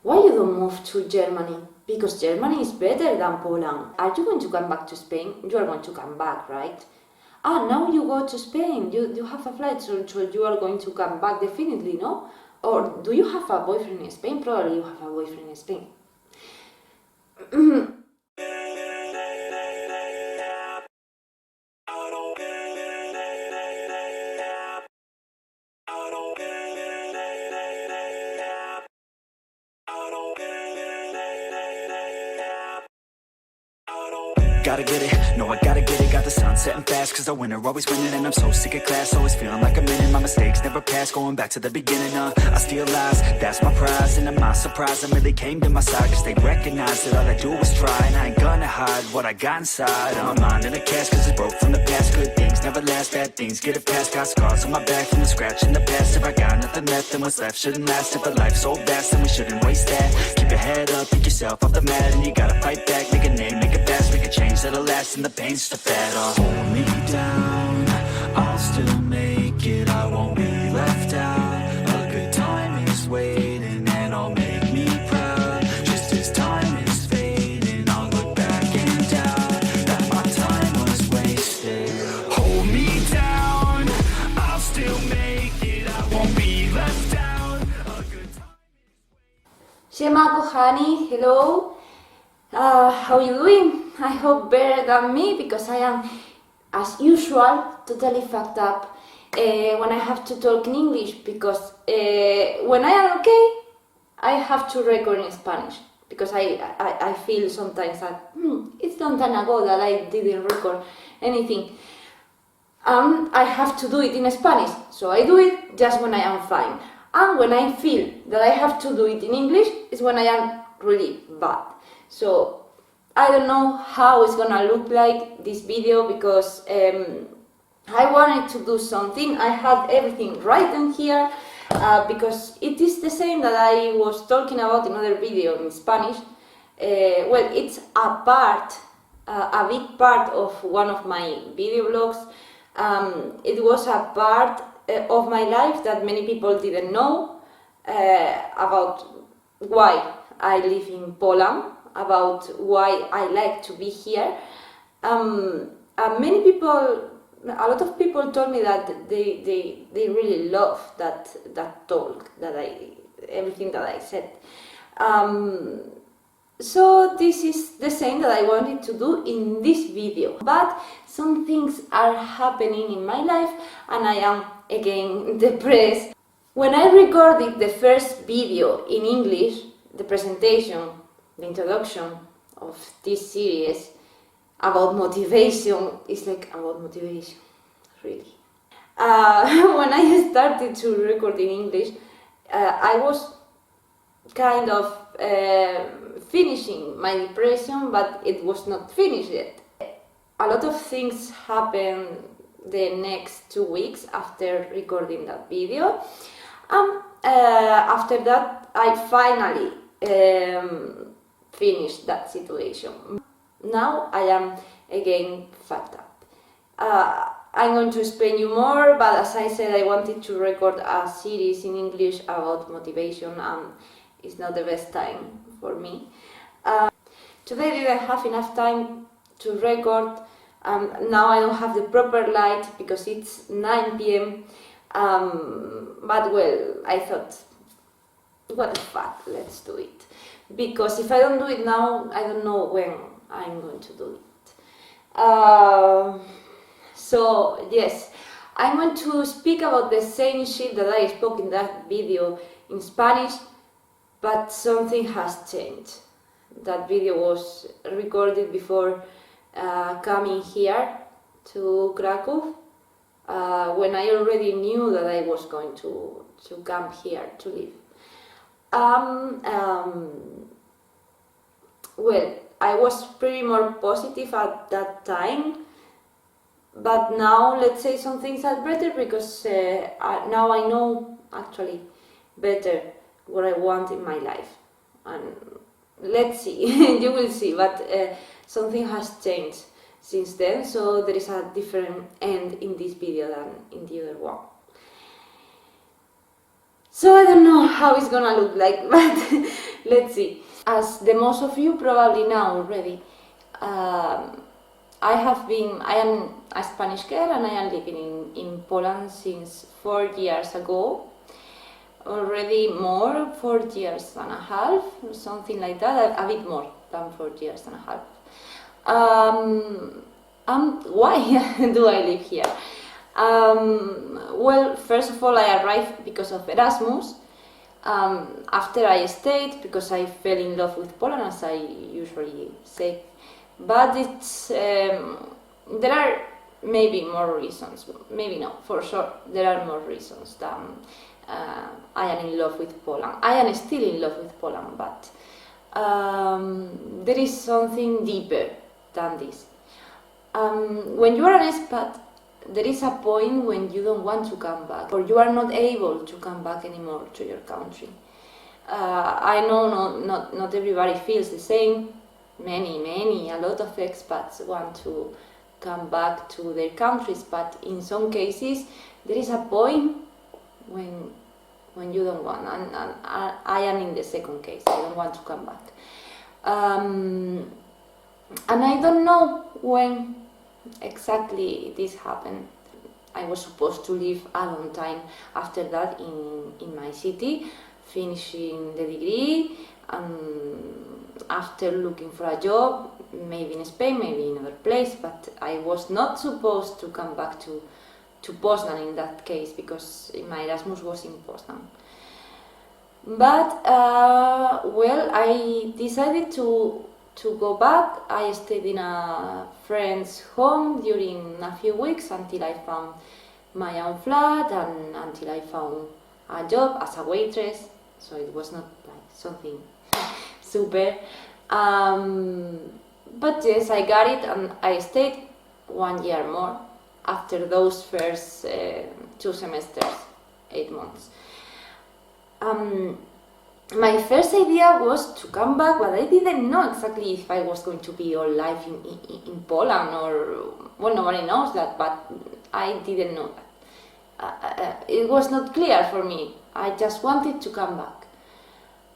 why you don't move to Germany? Because Germany is better than Poland. Are you going to come back to Spain? You are going to come back, right? Ah, now you go to Spain, you have a flight, so you are going to come back definitely, no? Or do you have a boyfriend in Spain? Probably you have a boyfriend in Spain. Gotta get it, no I gotta get it. Got the sun setting fast, cause the winner always winning. And I'm so sick of class, always feeling like I'm in. My mistakes never pass, going back to the beginning. I steal lies, that's my prize. And I'm not surprised, I really came to my side, cause they recognize that all I do is try. And I ain't gonna hide what I got inside. My mind in a cast, cause it's broke from the past. Good things never last, bad things get it past. Got scars on my back from the scratch in the past. If I got nothing left, then what's left shouldn't last. If a life's so vast, then we shouldn't waste that. Keep your head up, pick yourself off the mat. And you gotta fight back, make a name, make it fast. Make a change that'll last, and the pain's just a fad. Hold me down, I'll still make it. I won't be left out. A good time is waiting, and I'll make me proud. Just as time is fading, I'll look back and doubt that my time was wasted. Hold me down, I'll still make it. I won't be left out. A good time. Siema kochani, hello. How you doing? I hope better than me, because I am, as usual, totally fucked up when I have to talk in English, because when I am okay, I have to record in Spanish, because I feel sometimes that it's long time ago that I didn't record anything. I have to do it in Spanish, so I do it just when I am fine. And when I feel that I have to do it in English is when I am really bad. So I don't know how it's gonna look like this video, because I wanted to do something. I had everything written here because it is the same that I was talking about in another video in Spanish. Well, it's a big part of one of my video blogs. It was a part of my life that many people didn't know about why I live in Poland, about why I like to be here. Many people, a lot of people told me that they really love that talk, everything that I said. So this is the same that I wanted to do in this video, but some things are happening in my life and I am again depressed. When I recorded the first video in English, the presentation, the introduction of this series about motivation, is like about motivation, really. When I started to record in English, I was kind of finishing my depression, but it was not finished yet. A lot of things happened the next 2 weeks after recording that video. After that, I finally finished that situation. Now I am again fucked up. I'm going to explain you more, but as I said, I wanted to record a series in English about motivation, and it's not the best time for me. Today I didn't have enough time to record. Now I don't have the proper light because it's 9 p.m. But well, I thought, what the fuck, let's do it. Because if I don't do it now, I don't know when I'm going to do it. So yes, I'm going to speak about the same shit that I spoke in that video in Spanish, but something has changed. That video was recorded before coming here to Krakow, when I already knew that I was going to come here to live. Well, I was pretty more positive at that time, but now let's say some things are better, because now I know actually better what I want in my life, and let's see, you will see, but something has changed since then, so there is a different end in this video than in the other one. So I don't know how it's gonna look like, but Let's see. As the most of you probably know already, I am a Spanish girl and I am living in Poland since 4 years ago. Already more, 4 years and a half, something like that, a bit more than 4 years and a half. And why do I live here? Well, first of all, I arrived because of Erasmus. After I stayed because I fell in love with Poland, as I usually say. But there are maybe more reasons, maybe no, for sure there are more reasons than I am in love with Poland. I am still in love with Poland, but there is something deeper than this. When you are an expat, there is a point when you don't want to come back, or you are not able to come back anymore to your country. I know not everybody feels the same. A lot of expats want to come back to their countries, but in some cases there is a point when you don't want, and I am in the second case. I don't want to come back, and I don't know when exactly this happened. I was supposed to live a long time after that in my city, finishing the degree, and after looking for a job, maybe in Spain, maybe in another place, but I was not supposed to come back to Poznan in that case, because my Erasmus was in Poznan. But well, I decided to go back. I stayed in a friend's home during a few weeks until I found my own flat and until I found a job as a waitress. So it was not like something super. But yes, I got it and I stayed 1 year more after those first 2 semesters, 8 months. My first idea was to come back, but I didn't know exactly if I was going to be all life in Poland, or, well, nobody knows that, but I didn't know that. It was not clear for me. I just wanted to come back.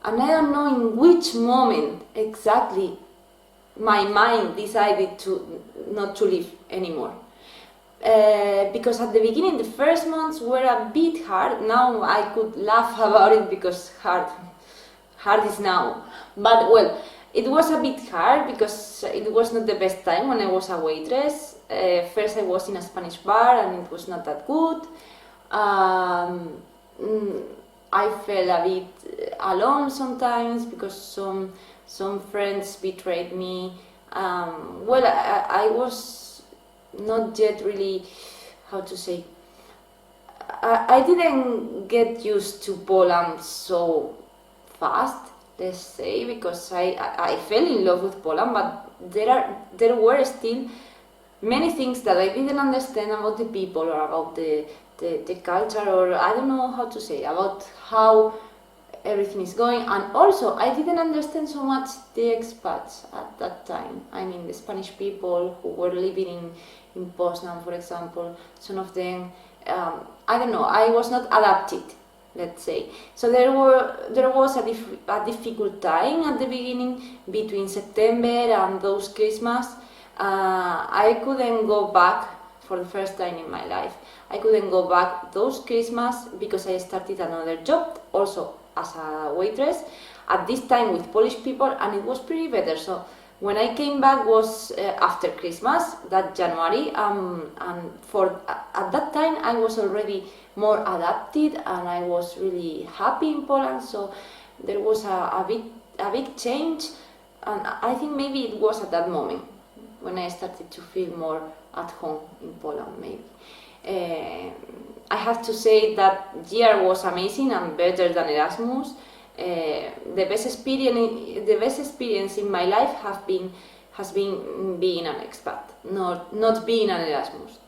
And I don't know in which moment exactly my mind decided not to live anymore. Because at the beginning, the first months were a bit hard. Now I could laugh about it because hard is now. But well, it was a bit hard because it was not the best time when I was a waitress. First I was in a Spanish bar and it was not that good. I felt a bit alone sometimes because some friends betrayed me. Well, I was not yet really, how to say, I didn't get used to Poland so fast, let's say, because I fell in love with Poland, but there were still many things that I didn't understand about the people or about the culture, or I don't know how to say, about how everything is going. And also I didn't understand so much the expats at that time. I mean, the Spanish people who were living in Poznan, for example, some of them, I don't know, I was not adapted, let's say. So there was a difficult time at the beginning between September and those Christmas. I couldn't go back for the first time in my life. I couldn't go back those Christmas because I started another job, also as a waitress, at this time with Polish people, and it was pretty better. So when I came back was after Christmas, that January, and at that time I was already more adapted and I was really happy in Poland. So there was a big change, and I think maybe it was at that moment when I started to feel more at home in Poland, maybe. I have to say that year was amazing and better than Erasmus. The best experience in my life has been being an expat, not being an Erasmus.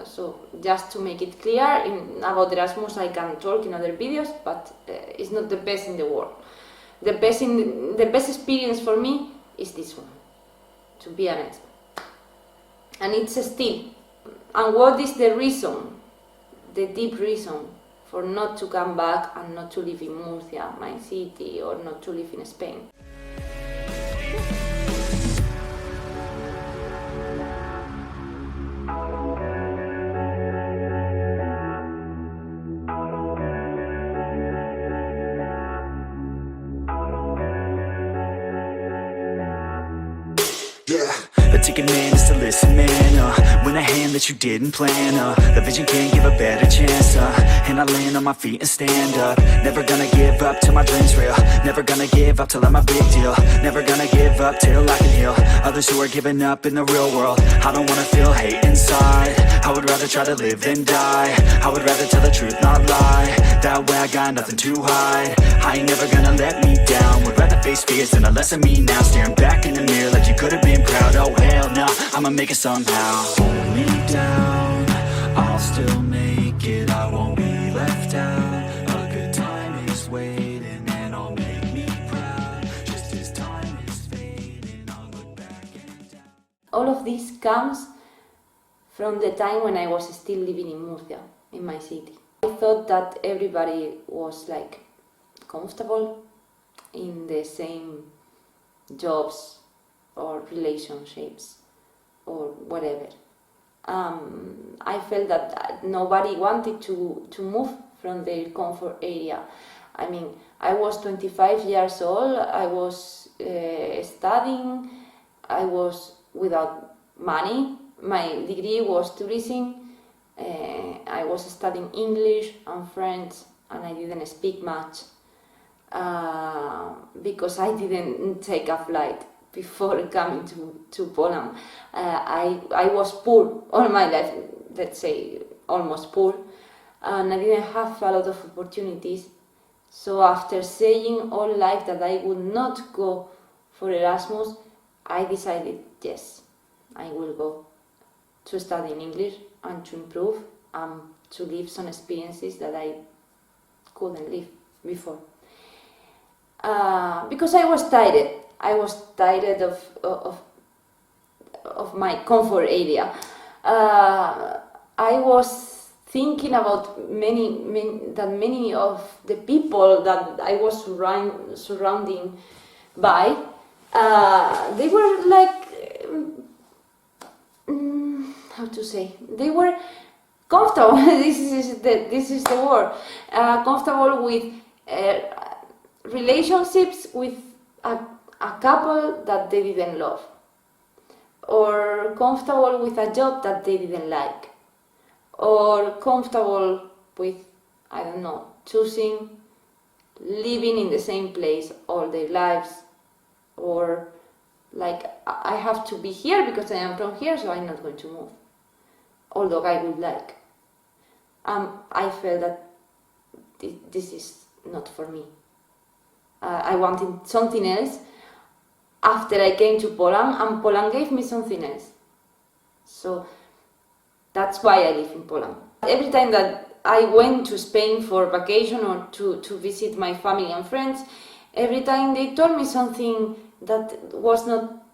So just to make it clear, about Erasmus I can talk in other videos, but it's not the best in the world. The best experience for me is this one, to be an expat, and it's still. And what is the reason, the deep reason for not to come back and not to live in Murcia, my city, or not to live in Spain. The ticket man is to listen, man. When a hand that you didn't plan, the vision can't give a better chance. And I land on my feet and stand up. Never gonna give up till my dreams real. Never gonna give up till I'm a big deal. Never gonna give up till I can heal others who are giving up in the real world. I don't wanna feel hate inside. I would rather try to live than die. I would rather tell the truth, not lie. That way I got nothing to hide. I ain't never gonna let me down. Would rather face fears than a lesson me now. Staring back in the mirror like you could have been proud. Oh hell no, I'ma make it somehow. Hold me down, I'll still make it. I won't be left out. A good time is waiting and I'll make me proud. Just as time is fading, I'll look back and down. All of this comes from the time when I was still living in Murcia, in my city. I thought that everybody was like comfortable in the same jobs or relationships or whatever. I felt that nobody wanted to move from their comfort area. I mean, I was 25 years old, I was studying, I was without money, my degree was tourism, I was studying English and French, and I didn't speak much because I didn't take a flight before coming to Poland. I was poor all my life, let's say almost poor, and I didn't have a lot of opportunities. So after saying all life that I would not go for Erasmus, I decided, yes, I will go to study in English and to improve and to live some experiences that I couldn't live before. Because I was tired. I was tired of my comfort area. I was thinking about many of the people that I was surrounding by, they were like, how to say? They were comfortable. this is the word. Comfortable with relationships with a couple that they didn't love, or comfortable with a job that they didn't like, or comfortable with, I don't know, choosing living in the same place all their lives, or like, I have to be here because I am from here, so I'm not going to move, although I would like. I felt that this is not for me. I wanted something else after I came to Poland, and Poland gave me something else. So that's why I live in Poland. Every time that I went to Spain for vacation or to visit my family and friends, every time they told me something that was not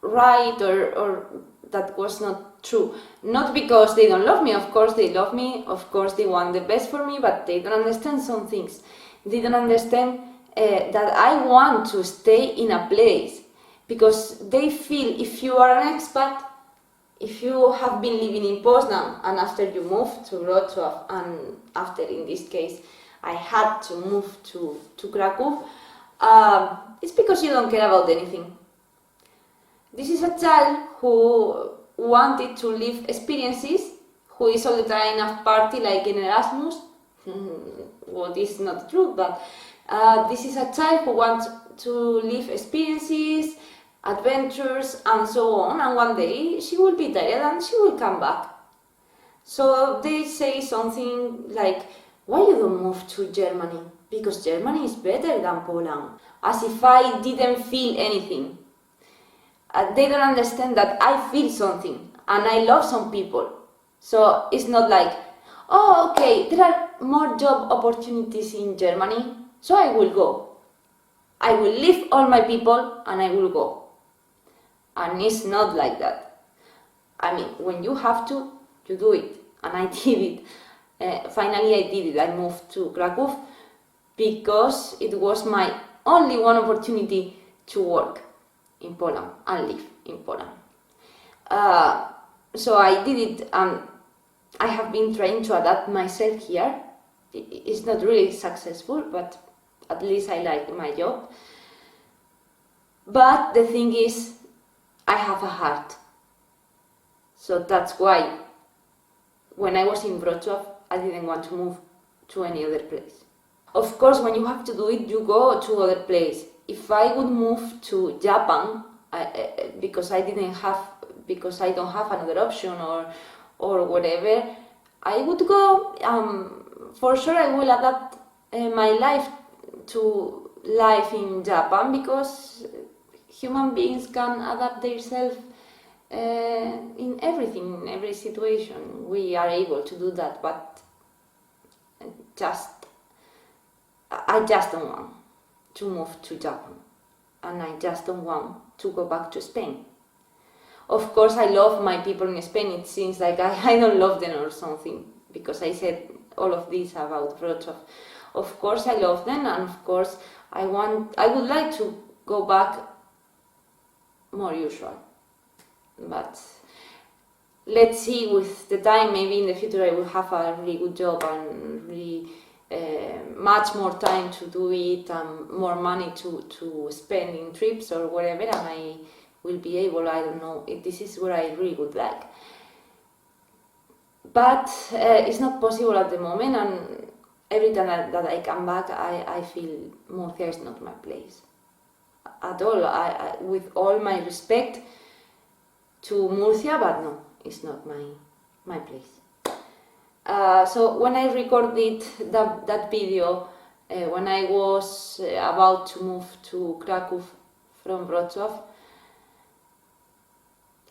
right or that was not true. Not because they don't love me, of course they love me, of course they want the best for me, but they don't understand some things. They don't understand that I want to stay in a place, because they feel if you are an expat, if you have been living in Poznan and after you move to Wrocław, and after, in this case, I had to move to Krakow, it's because you don't care about anything. This is a child who wanted to live experiences, who is all the time a party like in Erasmus. Well, this is not true, but this is a child who wants to live experiences, adventures, and so on, and one day she will be tired and she will come back. So they say something like, why you don't move to Germany? Because Germany is better than Poland. As if I didn't feel anything. They don't understand that I feel something, and I love some people. So it's not like, oh, okay, there are more job opportunities in Germany, so I will go. I will leave all my people and I will go. And it's not like that. I mean, when you have to, you do it. And I did it. Finally I did it. I moved to Krakow because it was my only one opportunity to work in Poland and live in Poland. So I did it, and I have been trying to adapt myself here. It's not really successful, but at least I like my job. But the thing is, I have a heart. So that's why when I was in Wrocław, I didn't want to move to any other place. Of course, when you have to do it, you go to other place. If I would move to Japan, because I don't have another option or whatever, I would go. For sure, I will adapt my life to life in Japan, because human beings can adapt themselves in everything, in every situation. We are able to do that, but I just don't want to move to Japan, and I just don't want to go back to Spain. Of course, I love my people in Spain. It seems like I don't love them or something, because I said all of this about Wrocław. Of course, I love them, and of course, I would like to go back more usual. But let's see, with the time, maybe in the future I will have a really good job and really much more time to do it, and more money to spend in trips or whatever, and I will be able, I don't know, this is what I really would like. But it's not possible at the moment, and every time that I come back, I feel Murcia is not my place at all. I with all my respect to Murcia, but no, it's not my place. So when I recorded that video, when I was about to move to Krakow from Wrocław,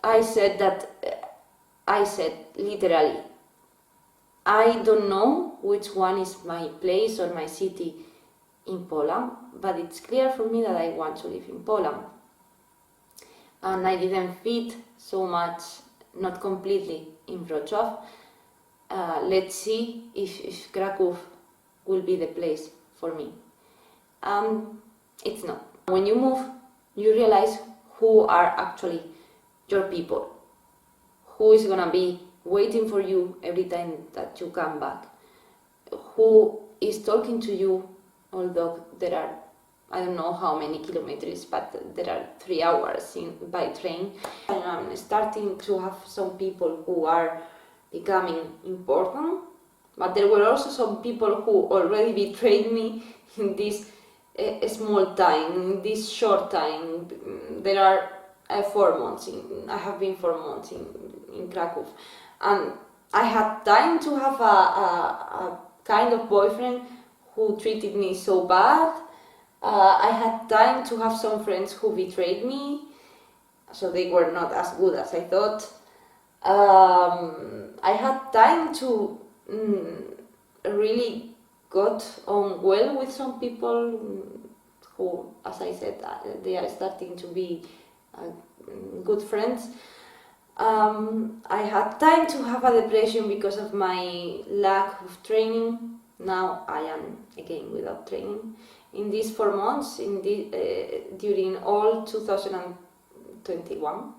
I said literally, I don't know which one is my place or my city in Poland, but it's clear for me that I want to live in Poland. And I didn't fit so much, not completely, in Wrocław. Let's see if Krakow will be the place for me. It's not. When you move, you realize who are actually your people, who is gonna be waiting for you every time that you come back, who is talking to you, although there are, I don't know how many kilometers, but there are 3 hours by train. I'm starting to have some people who are becoming important, but there were also some people who already betrayed me in this small time, in this short time. There are 4 months. I have been 4 months in Krakow, and I had time to have a kind of boyfriend who treated me so bad. I had time to have some friends who betrayed me, so they were not as good as I thought. I had time to really got on well with some people who, as I said, they are starting to be good friends. I had time to have a depression because of my lack of training. Now I am again without training. In these 4 months, during all 2021,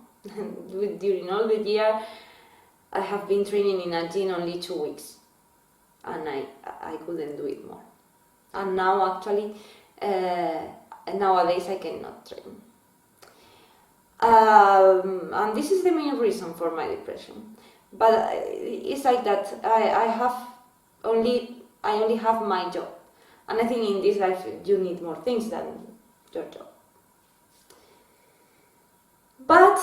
during all the year, I have been training in a gym only 2 weeks, and I couldn't do it more. And now actually, nowadays I cannot train. And this is the main reason for my depression. But it's like that. I only have my job, and I think in this life you need more things than your job. But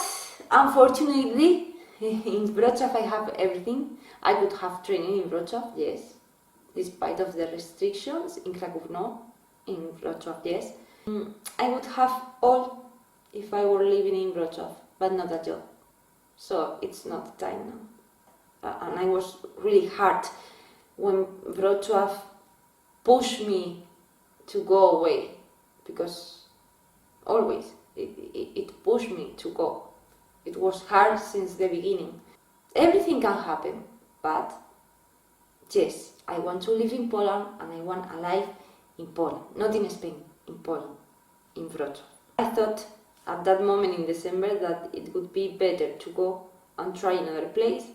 unfortunately, in Wrocław I have everything. I could have training in Wrocław, yes, despite of the restrictions. In Krakow, no. In Wrocław, yes. I would have all if I were living in Wrocław, but not a job. So it's not the time now. And I was really hard when Wrocław pushed me to go away, because always it pushed me to go. It was hard since the beginning. Everything can happen, but yes, I want to live in Poland and I want a life in Poland, not in Spain, in Poland, in Wrocław. I thought at that moment in December that it would be better to go and try another place,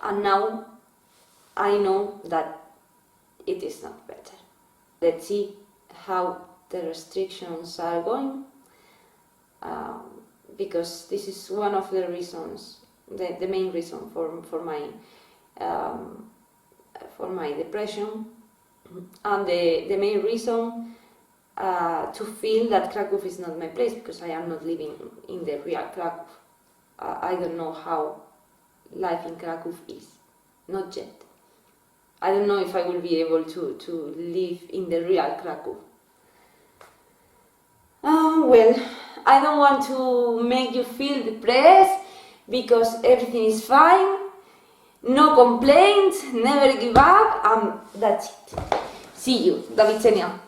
and now I know that it is not better. Let's see how the restrictions are going, because this is one of the reasons, the main reason for my depression, and the main reason to feel that Krakow is not my place, because I am not living in the real Krakow. I don't know how life in Krakow is, not yet. I don't know if I will be able to live in the real Krakow. Well, I don't want to make you feel depressed, because everything is fine, no complaints, never give up, and that's it. See you, Davidsenia.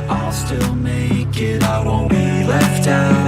I'll still make it, I won't be left out.